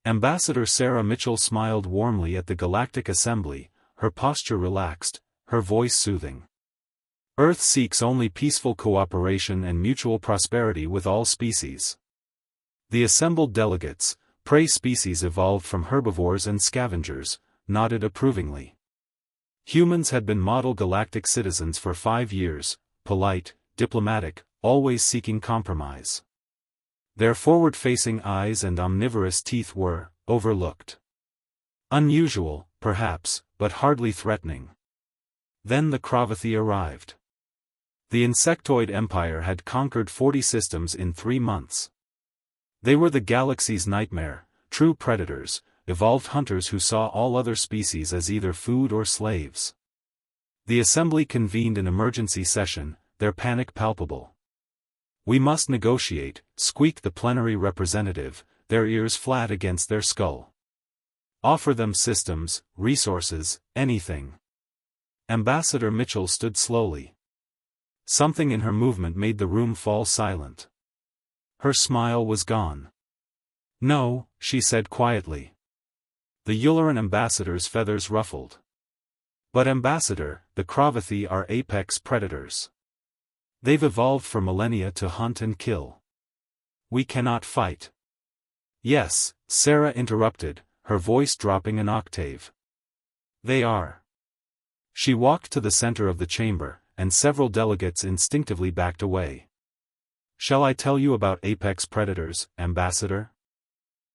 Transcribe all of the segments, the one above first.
Ambassador Sarah Mitchell smiled warmly at the Galactic Assembly, her posture relaxed, her voice soothing. Earth seeks only peaceful cooperation and mutual prosperity with all species. The assembled delegates, prey species evolved from herbivores and scavengers, nodded approvingly. Humans had been model galactic citizens for 5 years, polite, diplomatic, always seeking compromise. Their forward-facing eyes and omnivorous teeth were overlooked. Unusual, perhaps, but hardly threatening. Then the Cravathi arrived. The insectoid empire had conquered 40 systems in 3 months. They were the galaxy's nightmare, true predators, evolved hunters who saw all other species as either food or slaves. The assembly convened an emergency session, their panic palpable. "We must negotiate," squeaked the plenary representative, their ears flat against their skull. "Offer them systems, resources, anything." Ambassador Mitchell stood slowly. Something in her movement made the room fall silent. Her smile was gone. "No," she said quietly. The Yularan ambassador's feathers ruffled. "But Ambassador, the Cravathi are apex predators. They've evolved for millennia to hunt and kill. We cannot fight." "Yes," Sarah interrupted, her voice dropping an octave. "They are." She walked to the center of the chamber, and several delegates instinctively backed away. "Shall I tell you about apex predators, Ambassador?"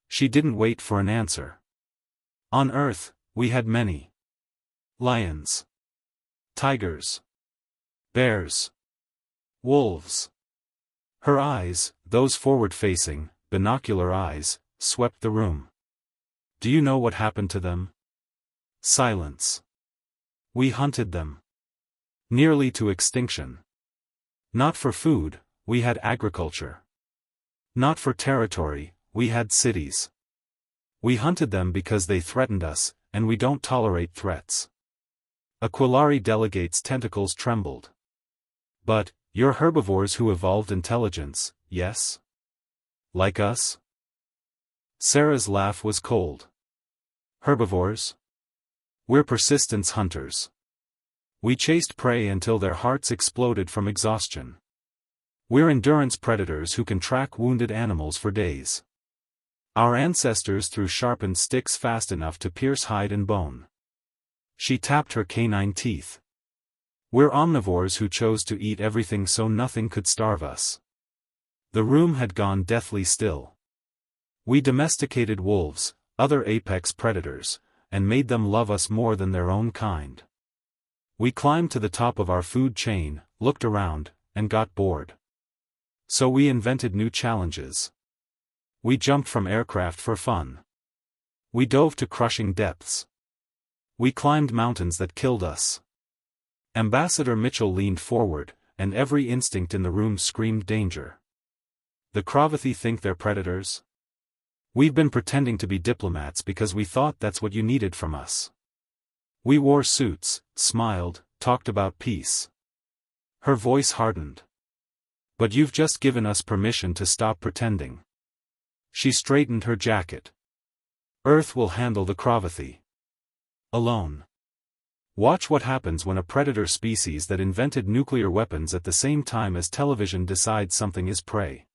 She didn't wait for an answer. "On Earth, we had many. Lions. Tigers. Bears. Wolves." Her eyes, those forward-facing, binocular eyes, swept the room. "Do you know what happened to them?" Silence. "We hunted them. Nearly to extinction. Not for food, we had agriculture. Not for territory, we had cities. We hunted them because they threatened us, and we don't tolerate threats." Aquilari delegate's tentacles trembled. "But, you're herbivores who evolved intelligence, yes? Like us?" Sarah's laugh was cold. "Herbivores? We're persistence hunters. We chased prey until their hearts exploded from exhaustion. We're endurance predators who can track wounded animals for days. Our ancestors threw sharpened sticks fast enough to pierce hide and bone." She tapped her canine teeth. "We're omnivores who chose to eat everything so nothing could starve us." The room had gone deathly still. "We domesticated wolves, other apex predators, and made them love us more than their own kind. We climbed to the top of our food chain, looked around, and got bored. So we invented new challenges. We jumped from aircraft for fun. We dove to crushing depths. We climbed mountains that killed us." Ambassador Mitchell leaned forward, and every instinct in the room screamed danger. "The Cravathi think they're predators? We've been pretending to be diplomats because we thought that's what you needed from us. We wore suits, smiled, talked about peace." Her voice hardened. "But you've just given us permission to stop pretending." She straightened her jacket. "Earth will handle the Cravathi. Alone. Watch what happens when a predator species that invented nuclear weapons at the same time as television decides something is prey."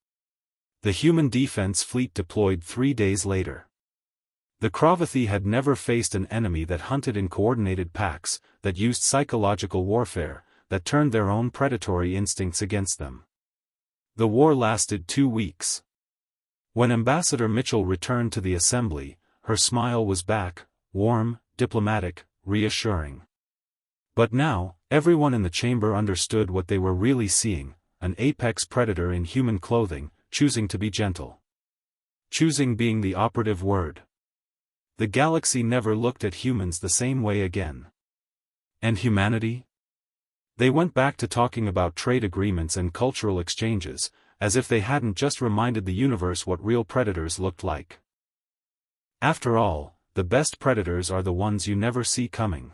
The human defense fleet deployed 3 days later. The Cravathi had never faced an enemy that hunted in coordinated packs, that used psychological warfare, that turned their own predatory instincts against them. The war lasted 2 weeks. When Ambassador Mitchell returned to the assembly, her smile was back, warm, diplomatic, reassuring. But now, everyone in the chamber understood what they were really seeing, an apex predator in human clothing, choosing to be gentle. Choosing being the operative word. The galaxy never looked at humans the same way again. And humanity? They went back to talking about trade agreements and cultural exchanges, as if they hadn't just reminded the universe what real predators looked like. After all, the best predators are the ones you never see coming.